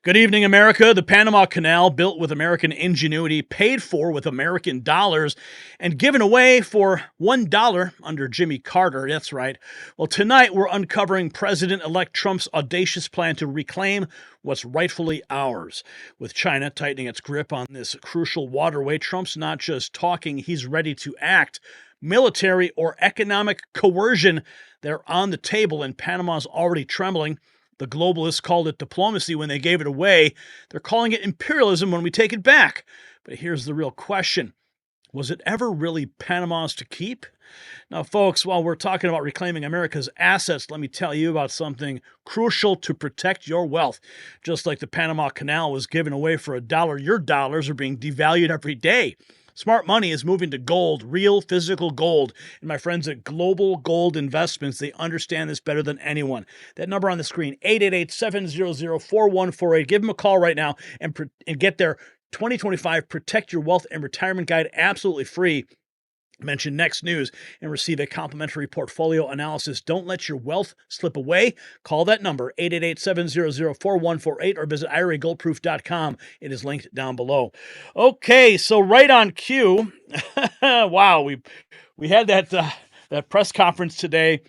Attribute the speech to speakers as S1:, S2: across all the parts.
S1: Good evening, America. The Panama Canal, built with American ingenuity, paid for with American dollars, and given away for $1 under Jimmy Carter. That's right. Well, tonight we're uncovering President-elect Trump's audacious plan to reclaim what's rightfully ours. With China tightening its grip on this crucial waterway, Trump's not just talking, he's ready to act. Military or economic coercion, they're on the table, and Panama's already trembling. The globalists called it diplomacy when they gave it away. They're calling it imperialism when we take it back. But here's the real question. Was it ever really Panama's to keep? Now, folks, while we're talking about reclaiming America's assets, let me tell you about something crucial to protect your wealth. Just like the Panama Canal was given away for $1, your dollars are being devalued every day. Smart money is moving to gold, real physical gold. And my friends at Global Gold Investments, they understand this better than anyone. That number on the screen, 888-700-4148. Give them a call right now and get their 2025 Protect Your Wealth and Retirement Guide absolutely free. Mention Next News and receive a complimentary portfolio analysis. Don't let your wealth slip away. Call that number, 888-700-4148, or visit IRAGoldproof.com. It is linked down below. Okay, so right on cue. Wow, we had that press conference today,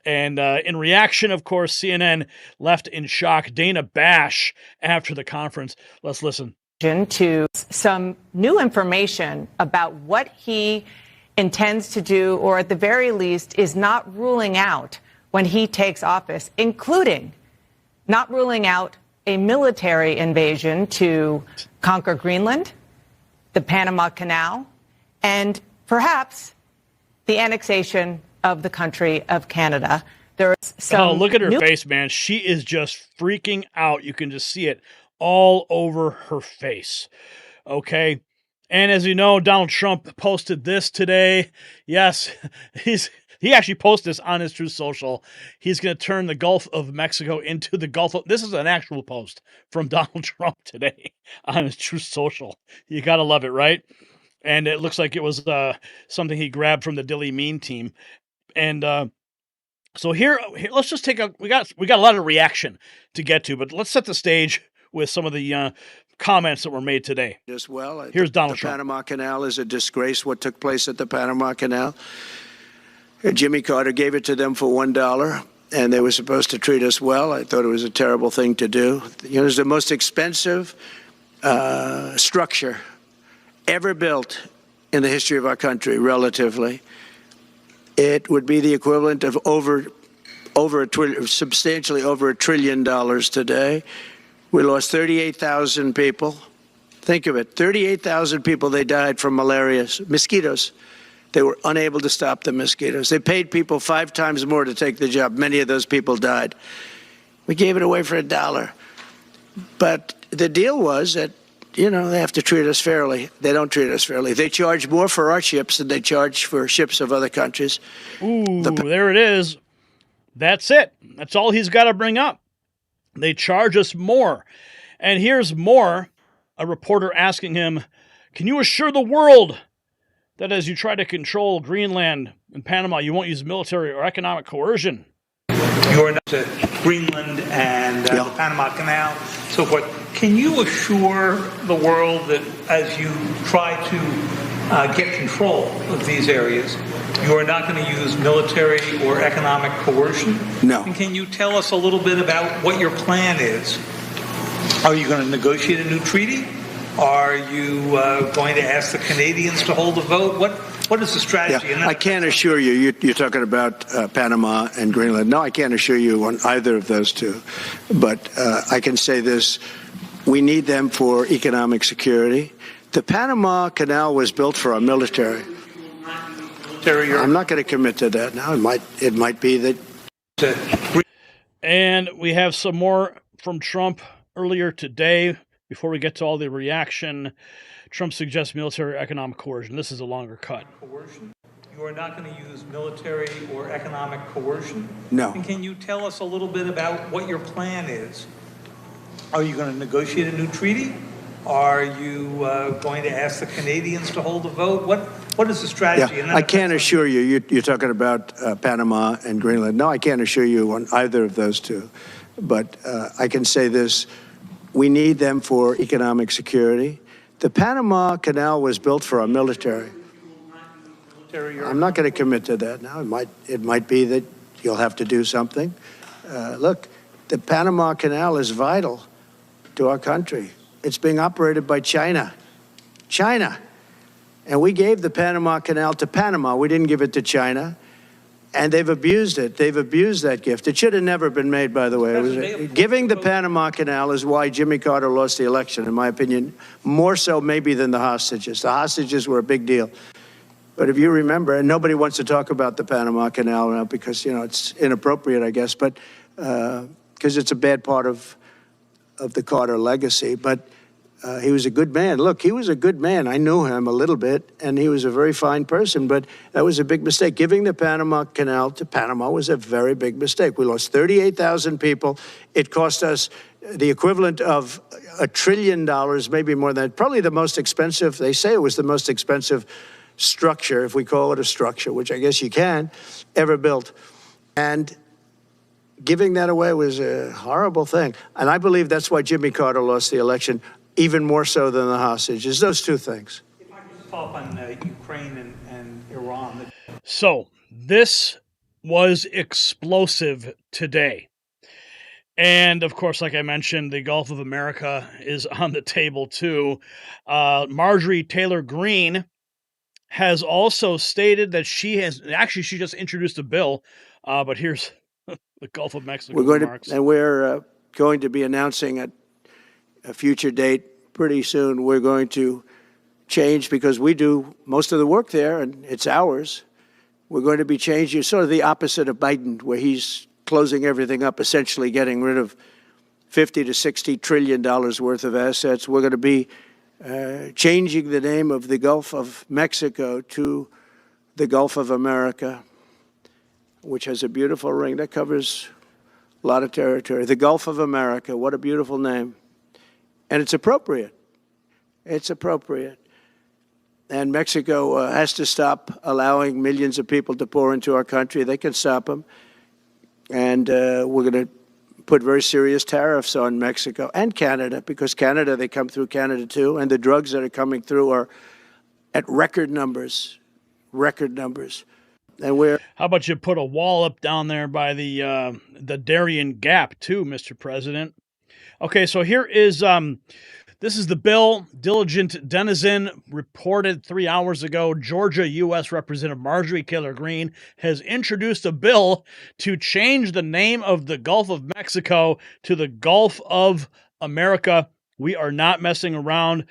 S1: and in reaction, of course, CNN left in shock. Dana Bash after the conference. Let's listen.
S2: To some new information about what he intends to do, or at the very least is not ruling out when he takes office, including not ruling out a military invasion to conquer Greenland, the Panama Canal, and perhaps the annexation of the country of Canada. There is some
S1: look at her face, man. She is just freaking out. You can just see it all over her face. Okay. And as you know, Donald Trump posted this today. Yes, he actually posted this on his Truth Social. He's going to turn the Gulf of Mexico into the Gulf of... This is an actual post from Donald Trump today on his Truth Social. You got to love it, right? And it looks like it was something he grabbed from the Dilly Mean team. And so here, let's just take a... We got a lot of reaction to get to, but let's set the stage with some of the comments that were made today.
S3: As well,
S1: here's Donald
S3: Trump.
S1: The
S3: Panama Canal is a disgrace. What took place at the Panama Canal? Jimmy Carter gave it to them for $1, and they were supposed to treat us well. I thought it was a terrible thing to do. You know, it was the most expensive structure ever built in the history of our country, relatively. It would be the equivalent of substantially over $1 trillion today. We lost 38,000 people. Think of it, 38,000 people, they died from malaria, mosquitoes. They were unable to stop the mosquitoes. They paid people 5 times more to take the job. Many of those people died. We gave it away for $1. But the deal was that, you know, they have to treat us fairly. They don't treat us fairly. They charge more for our ships than they charge for ships of other countries.
S1: Ooh, there it is. That's it. That's all he's got to bring up. They charge us more. And here's more. A reporter asking him, can you assure the world that as you try to control Greenland and Panama, you won't use military or economic coercion?
S4: You're not to Greenland and the Panama Canal, so forth. Can you assure the world that as you try to get control of these areas, you are not going to use military or economic coercion?
S3: No.
S4: And can you tell us a little bit about what your plan is? Are you going to negotiate a new treaty? Are you going to ask the Canadians to hold a vote? What is the strategy?
S3: Yeah, I can't assure you. You're talking about Panama and Greenland. No, I can't assure you on either of those two. But I can say this. We need them for economic security. The Panama Canal was built for our military. I'm not going to commit to that now. It might be that.
S1: And we have some more from Trump earlier today. Before we get to all the reaction, Trump suggests military or economic coercion. This is a longer cut.
S4: Coercion? You are not going to use military or economic coercion?
S3: No.
S4: And can you tell us a little bit about what your plan is? Are you going to negotiate a new treaty? Are you going to ask the Canadians to hold a vote? What is the strategy?
S3: Yeah, I can't assure you. You're talking about Panama and Greenland. No, I can't assure you on either of those two. But I can say this. We need them for economic security. The Panama Canal was built for our military. I'm not going to commit to that now. It might be that you'll have to do something. Look, the Panama Canal is vital to our country. It's being operated by China. China. And we gave the Panama Canal to Panama. We didn't give it to China. And they've abused it. They've abused that gift. It should have never been made, by the way. Giving the Panama Canal is why Jimmy Carter lost the election, in my opinion, more so maybe than the hostages. The hostages were a big deal. But if you remember, and nobody wants to talk about the Panama Canal now because, it's inappropriate, I guess, but because it's a bad part of the Carter legacy. But he was a good man. Look, he was a good man. I knew him a little bit, and he was a very fine person, but that was a big mistake. Giving the Panama Canal to Panama was a very big mistake. We lost 38,000 people. It cost us the equivalent of $1 trillion, maybe more than that. Probably the most expensive, they say it was the most expensive structure, if we call it a structure, which I guess you can, ever built. And giving that away was a horrible thing. And I believe that's why Jimmy Carter lost the election, even more so than the hostages. Those two things.
S4: If I could just follow up on Ukraine and Iran.
S1: So this was explosive today. And of course, like I mentioned, the Gulf of America is on the table too. Marjorie Taylor Greene has also stated that she just introduced a bill, but here's the Gulf of Mexico remarks.
S3: We're going to be announcing at a future date pretty soon. We're going to change because we do most of the work there and it's ours. We're going to be changing sort of the opposite of Biden, where he's closing everything up, essentially getting rid of $50 to $60 trillion worth of assets. We're going to be changing the name of the Gulf of Mexico to the Gulf of America, which has a beautiful ring that covers a lot of territory. The Gulf of America, what a beautiful name. And it's appropriate. It's appropriate. And Mexico has to stop allowing millions of people to pour into our country. They can stop them. And we're going to put very serious tariffs on Mexico and Canada, because Canada, they come through Canada too, and the drugs that are coming through are at record numbers. And
S1: how about you put a wall up down there by the Darien Gap too, Mr. President? Okay, so here is this is the bill. Diligent Denizen reported 3 hours ago. Georgia U.S. Representative Marjorie Taylor Greene has introduced a bill to change the name of the Gulf of Mexico to the Gulf of America. We are not messing around.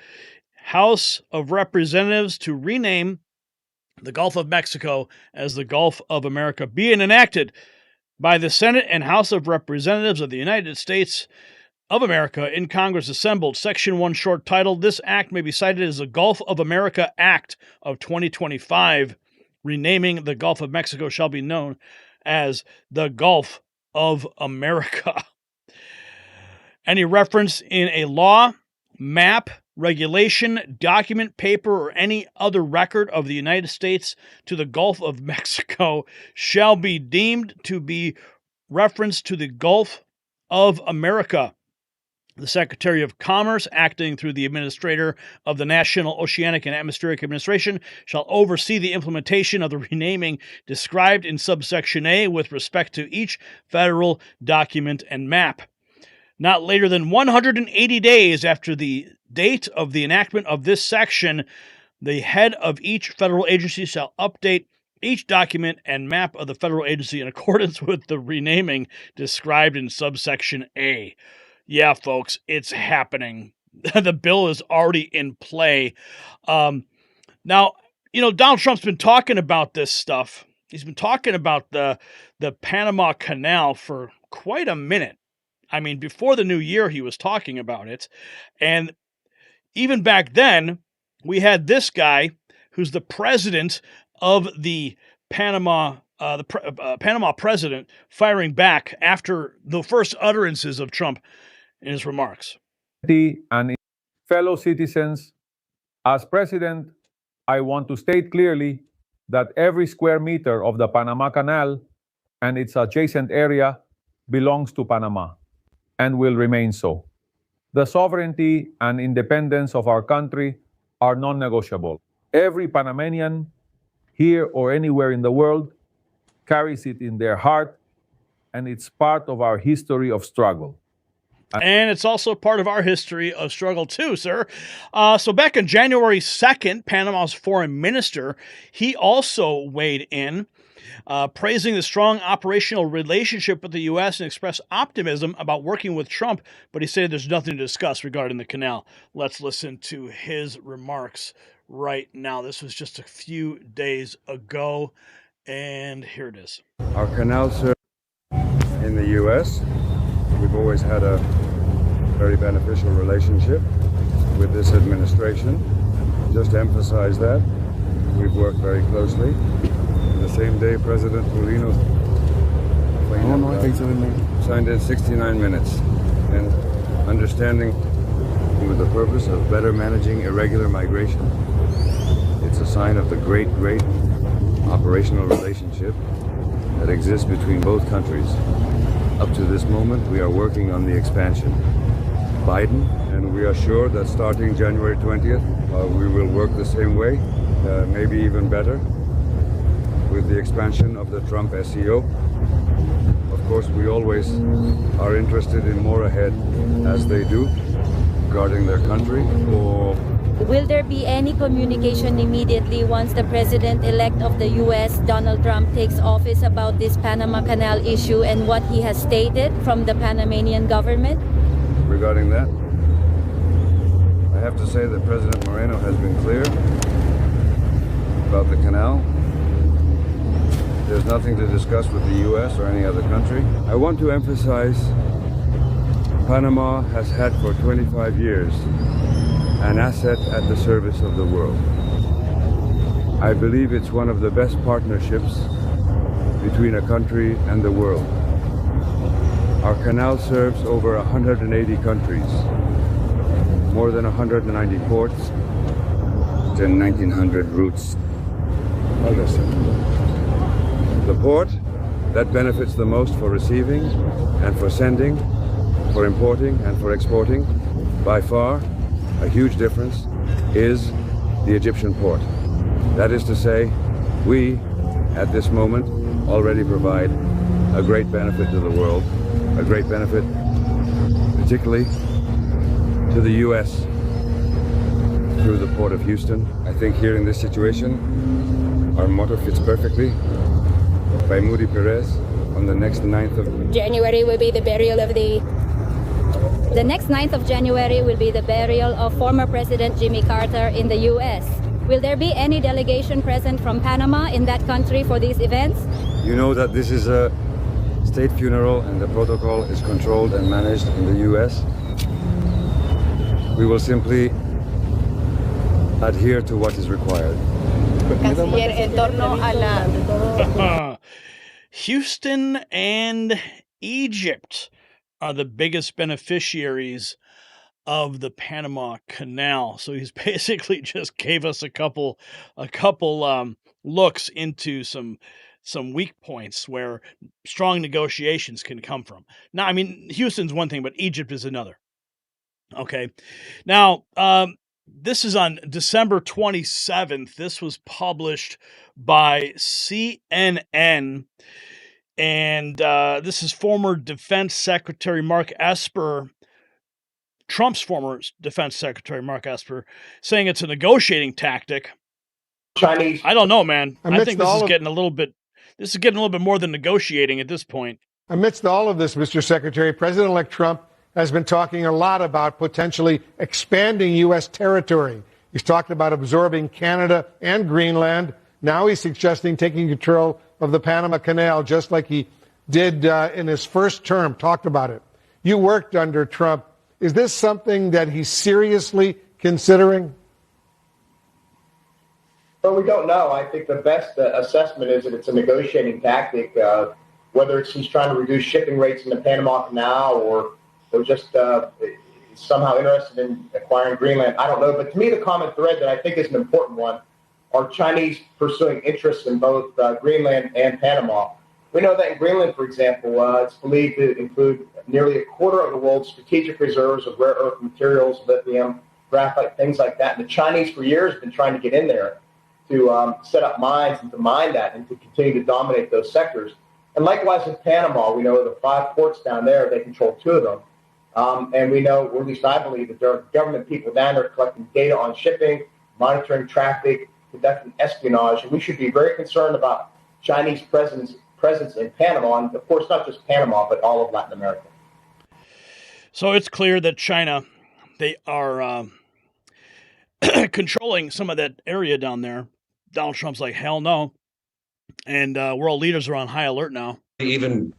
S1: House of Representatives to rename the Gulf of Mexico as the Gulf of America, being enacted by the Senate and House of Representatives of the United States of America in Congress assembled. Section 1 short title. This act may be cited as the Gulf of America Act of 2025. Renaming the Gulf of Mexico shall be known as the Gulf of America. Any reference in a law, map, regulation, document, paper, or any other record of the United States to the Gulf of Mexico shall be deemed to be reference to the Gulf of America. The Secretary of Commerce, acting through the Administrator of the National Oceanic and Atmospheric Administration, shall oversee the implementation of the renaming described in subsection A with respect to each federal document and map. Not later than 180 days after the date of the enactment of this section, the head of each federal agency shall update each document and map of the federal agency in accordance with the renaming described in subsection A. Yeah, folks, it's happening. The bill is already in play. Now, Donald Trump's been talking about this stuff. He's been talking about the Panama Canal for quite a minute. I mean, before the new year, he was talking about it. And even back then, we had this guy who's the president of the Panama president firing back after the first utterances of Trump in his remarks.
S5: And fellow citizens, as president, I want to state clearly that every square meter of the Panama Canal and its adjacent area belongs to Panama and will remain so. The sovereignty and independence of our country are non-negotiable. Every Panamanian, here or anywhere in the world, carries it in their heart, and it's part of our history of struggle.
S1: And it's also part of our history of struggle too, sir. So back on January 2nd, Panama's foreign minister, he also weighed in, praising the strong operational relationship with the U.S. and expressed optimism about working with Trump, but he said there's nothing to discuss regarding the canal. Let's listen to his remarks right now. This was just a few days ago, and here it is.
S6: Our canal service in the U.S., we've always had a very beneficial relationship with this administration. Just to emphasize that, we've worked very closely. The same day President Mulino signed in 69 minutes, and understanding with the purpose of better managing irregular migration. It's a sign of the great operational relationship that exists between both countries. Up to this moment, we are working on the expansion. Biden, and we are sure that starting January 20th, we will work the same way, maybe even better, with the expansion of the Trump SEO. Of course, we always are interested in more ahead, as they do, regarding their country.
S7: Will there be any communication immediately once the President-elect of the U.S., Donald Trump, takes office about this Panama Canal issue and what he has stated from the Panamanian government?
S6: Regarding that, I have to say that President Moreno has been clear about the canal. There's nothing to discuss with the U.S. or any other country. I want to emphasize Panama has had for 25 years an asset at the service of the world. I believe it's one of the best partnerships between a country and the world. Our canal serves over 180 countries, more than 190 ports, and 1,900 routes. The port that benefits the most for receiving and for sending, for importing and for exporting, by far, a huge difference, is the Egyptian port. That is to say, we, at this moment, already provide a great benefit to the world, a great benefit particularly to the U.S. through the Port of Houston. I think here in this situation, our motto fits perfectly. By Moody Perez, on the next 9th of
S7: January will be the burial of the next 9th of January will be the burial of former President Jimmy Carter in the U.S. Will there be any delegation present from Panama in that country for these events?
S6: You know that this is a state funeral and the protocol is controlled and managed in the U.S. We will simply adhere to what is required.
S1: Houston and Egypt are the biggest beneficiaries of the Panama Canal. So he's basically just gave us a couple looks into some weak points where strong negotiations can come from. Now, I mean, Houston's one thing, but Egypt is another. Okay. Now, this is on December 27th. This was published by CNN. And this is former Defense Secretary Mark Esper, Trump's former Defense Secretary Mark Esper, saying it's a negotiating tactic.
S8: Chinese.
S1: I don't know, man. I think
S8: This is getting
S1: a little bit more than negotiating at this point.
S8: Amidst all of this, Mr. Secretary, President-elect Trump has been talking a lot about potentially expanding U.S. territory. He's talked about absorbing Canada and Greenland. Now he's suggesting taking control of the Panama Canal, just like he did in his first term, talked about it. You worked under Trump. Is this something that he's seriously considering?
S9: Well, we don't know. I think the best assessment is that it's a negotiating tactic, whether it's he's trying to reduce shipping rates in the Panama Canal or just somehow interested in acquiring Greenland. I don't know. But to me, the common thread that I think is an important one are Chinese pursuing interests in both Greenland and Panama. We know that in Greenland, for example, it's believed to include nearly a quarter of the world's strategic reserves of rare earth materials, lithium, graphite, things like that. And the Chinese, for years, have been trying to get in there to set up mines and to mine that and to continue to dominate those sectors. And likewise in Panama, we know the 5 ports down there, they control 2 of them. And we know, or at least I believe, that there are government people down there collecting data on shipping, monitoring traffic, conducting espionage. And we should be very concerned about Chinese presence in Panama, and of course not just Panama, but all of Latin America.
S1: So it's clear that China, they are controlling some of that area down there. Donald Trump's like, hell no. And world leaders are on high alert now.
S10: Even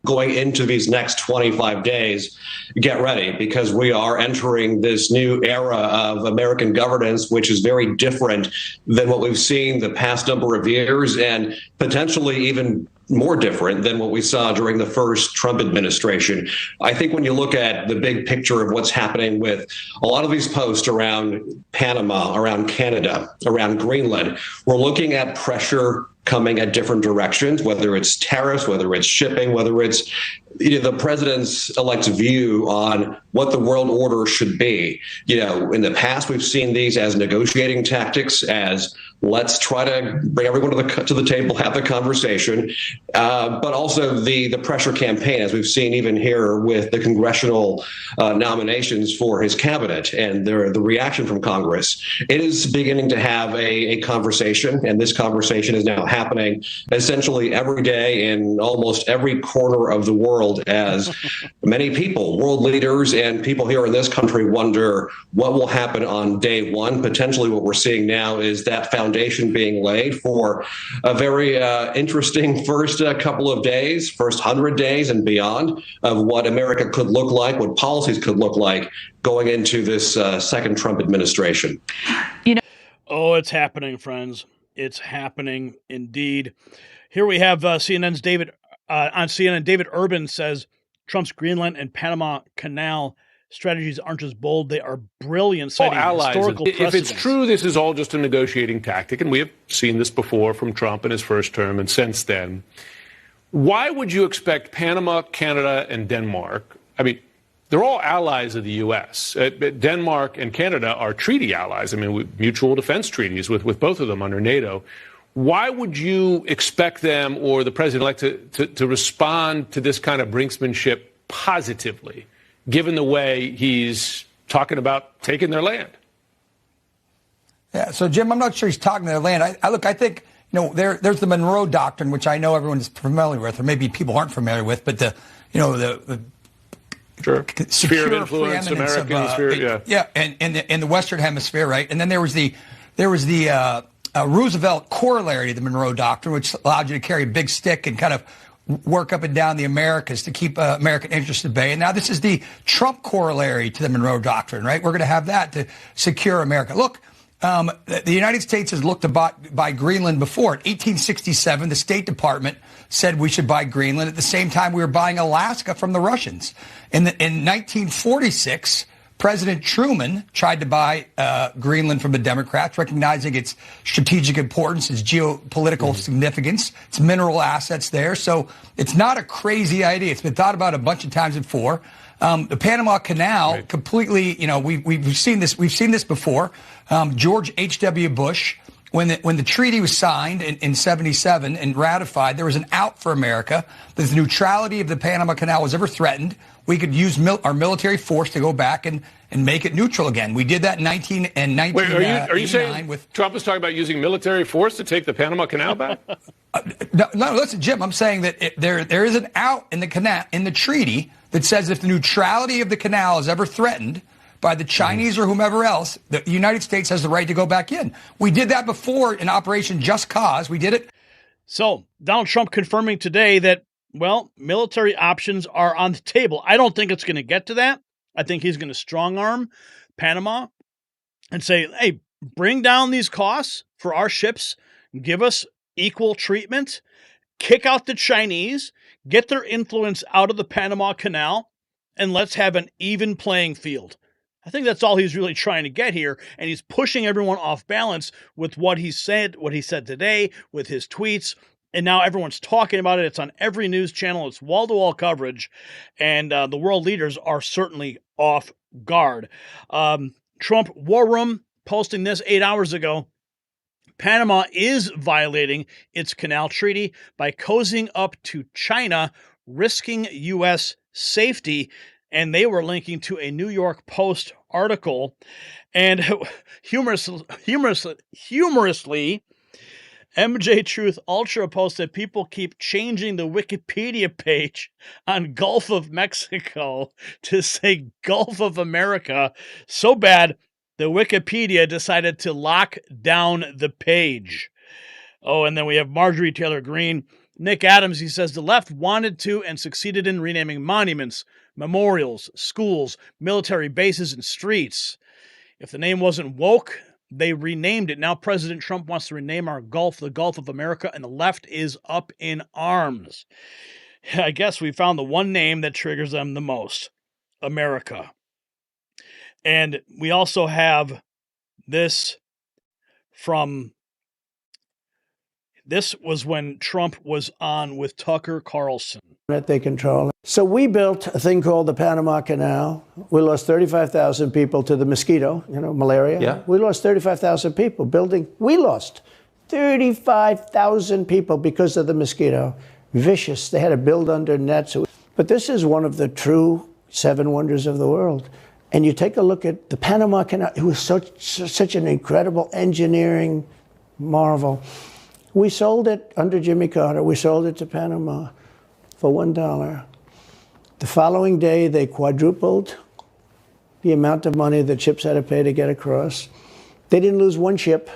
S10: going into these next 25 days, get ready, because we are entering this new era of American governance, which is very different than what we've seen the past number of years, and potentially even more different than what we saw during the first Trump administration. I think when you look at the big picture of what's happening with a lot of these posts around Panama, around Canada, around Greenland, we're looking at pressure coming at different directions, whether it's tariffs, whether it's shipping, whether it's the president's elect's view on what the world order should be. In the past, we've seen these as negotiating tactics, as let's try to bring everyone to the table, have the conversation, but also the pressure campaign, as we've seen even here with the congressional nominations for his cabinet and the reaction from Congress. It is beginning to have a conversation, and this conversation is now happening essentially every day in almost every corner of the world, as many people, world leaders and people here in this country, wonder what will happen on day one. Potentially what we're seeing now is that foundation being laid for a very interesting first couple of days, first 100 days and beyond, of what America could look like, what policies could look like going into this second Trump administration.
S1: Oh, it's happening, friends. It's happening indeed. Here we have CNN's David on CNN. David Urban says Trump's Greenland and Panama Canal strategies aren't just bold; they are brilliant, citing historical precedents.
S11: If it's true, this is all just a negotiating tactic, and we have seen this before from Trump in his first term and since then. Why would you expect Panama, Canada, and Denmark? I mean, they're all allies of the U.S. Denmark and Canada are treaty allies. I mean, mutual defense treaties with both of them under NATO. Why would you expect them or the president-elect to respond to this kind of brinksmanship positively, given the way he's talking about taking their land?
S12: Yeah, so, Jim, I'm not sure he's talking their land. I think, there's the Monroe Doctrine, which I know everyone is familiar with, or maybe people aren't familiar with, but the
S11: sure. Sphere of influence, American sphere,
S12: yeah, and in the Western Hemisphere, right? And then there was the Roosevelt corollary to the Monroe Doctrine, which allowed you to carry a big stick and kind of work up and down the Americas to keep American interests at bay. And now this is the Trump corollary to the Monroe Doctrine, right? We're going to have that to secure America. Look, the United States has looked to buy Greenland before. In 1867, the State Department said we should buy Greenland. At the same time, we were buying Alaska from the Russians. In 1946, President Truman tried to buy Greenland from the Democrats, recognizing its strategic importance, its geopolitical significance, its mineral assets there. So it's not a crazy idea. It's been thought about a bunch of times before. The Panama Canal, completely, we've seen this. We've seen this before. George H.W. Bush, when the treaty was signed in 77 and ratified, there was an out for America. The neutrality of the Panama Canal was ever threatened. We could use our military force to go back and make it neutral again. We did that in 1989.
S11: Wait, are you saying Trump is talking about using military force to take the Panama Canal back?
S12: No, listen, Jim, I'm saying that there is an out in the canal, in the treaty, that says if the neutrality of the canal is ever threatened by the Chinese or whomever else, the United States has the right to go back in. We did that before in Operation Just Cause. We did it.
S1: So Donald Trump confirming today that, well, military options are on the table. I don't think it's going to get to that. I think he's going to strong arm Panama and say, hey, bring down these costs for our ships, give us equal treatment, kick out the Chinese, get their influence out of the Panama Canal, and let's have an even playing field. I think that's all he's really trying to get here, and he's pushing everyone off balance with what he said today, with his tweets, And now everyone's talking about it. It's on every news channel. It's wall-to-wall coverage. And the world leaders are certainly off guard. Trump War Room posting this 8 hours ago. Panama is violating its canal treaty by cozying up to China, risking U.S. safety. And they were linking to a New York Post article. And humorously, MJ Truth Ultra posted people keep changing the Wikipedia page on Gulf of Mexico to say Gulf of America so bad the Wikipedia decided to lock down the page. Oh, and then we have Marjorie Taylor Greene. Nick Adams, he says the left wanted to and succeeded in renaming monuments, memorials, schools, military bases, and streets. If the name wasn't woke, they renamed it. Now President Trump wants to rename our Gulf the Gulf of America, and the left is up in arms. I guess we found the one name that triggers them the most, America. And we also have this was when Trump was on with Tucker Carlson.
S3: They control it. So we built a thing called the Panama Canal. We lost 35,000 people to the mosquito, malaria.
S13: Yeah.
S3: We lost 35,000 people building. We lost 35,000 people because of the mosquito. Vicious. They had to build under nets. But this is one of the true 7 wonders of the world. And you take a look at the Panama Canal. It was such an incredible engineering marvel. We sold it under Jimmy Carter. We sold it to Panama for $1. The following day, they quadrupled the amount of money that ships had to pay to get across. They didn't lose one ship.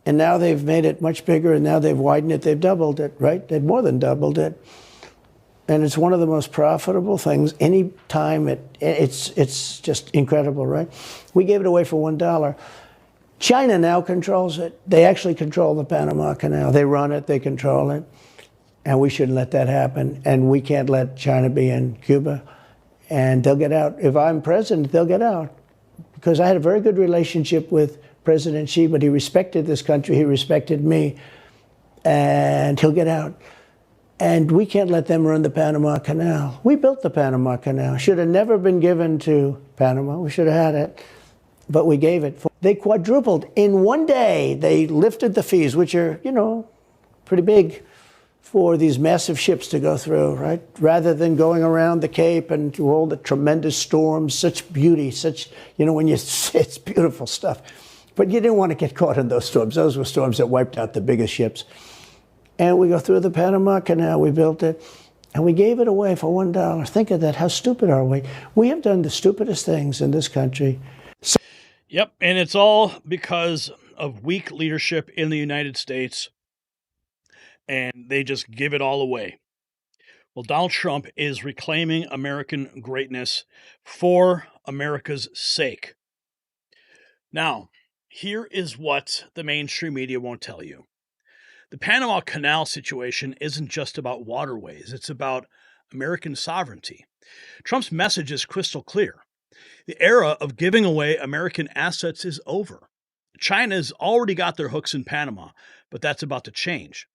S3: And now they've made it much bigger, and now they've widened it. They've doubled it, right? They've more than doubled it. And it's one of the most profitable things. Any time it's just incredible, right? We gave it away for $1. China now controls it. They actually control the Panama Canal. They run it, they control it. And we shouldn't let that happen. And we can't let China be in Cuba. And they'll get out. If I'm president, they'll get out. Because I had a very good relationship with President Xi, but he respected this country, he respected me. And he'll get out. And we can't let them run the Panama Canal. We built the Panama Canal. Should have never been given to Panama. We should have had it. But we gave it. They quadrupled. In one day, they lifted the fees, which are, pretty big for these massive ships to go through, right? Rather than going around the Cape and through all the tremendous storms, such beauty, it's beautiful stuff. But you didn't want to get caught in those storms. Those were storms that wiped out the biggest ships. And we go through the Panama Canal, we built it, and we gave it away for $1. Think of that. How stupid are we? We have done the stupidest things in this country.
S1: Yep, and it's all because of weak leadership in the United States, and they just give it all away. Well, Donald Trump is reclaiming American greatness for America's sake. Now, here is what the mainstream media won't tell you. The Panama Canal situation isn't just about waterways. It's about American sovereignty. Trump's message is crystal clear. The era of giving away American assets is over. China's already got their hooks in Panama, but that's about to change.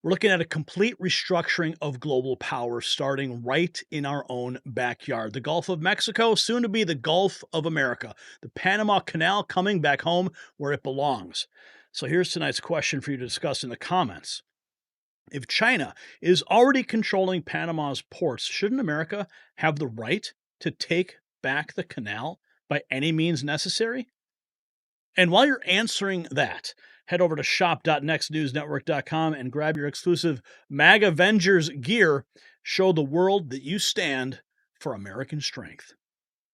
S1: We're looking at a complete restructuring of global power starting right in our own backyard. The Gulf of Mexico, soon to be the Gulf of America. The Panama Canal coming back home where it belongs. So here's tonight's question for you to discuss in the comments. If China is already controlling Panama's ports, shouldn't America have the right to take back the canal by any means necessary? And while you're answering that, head over to shop.nextnewsnetwork.com and grab your exclusive MAGA Avengers gear. Show the world that you stand for American strength.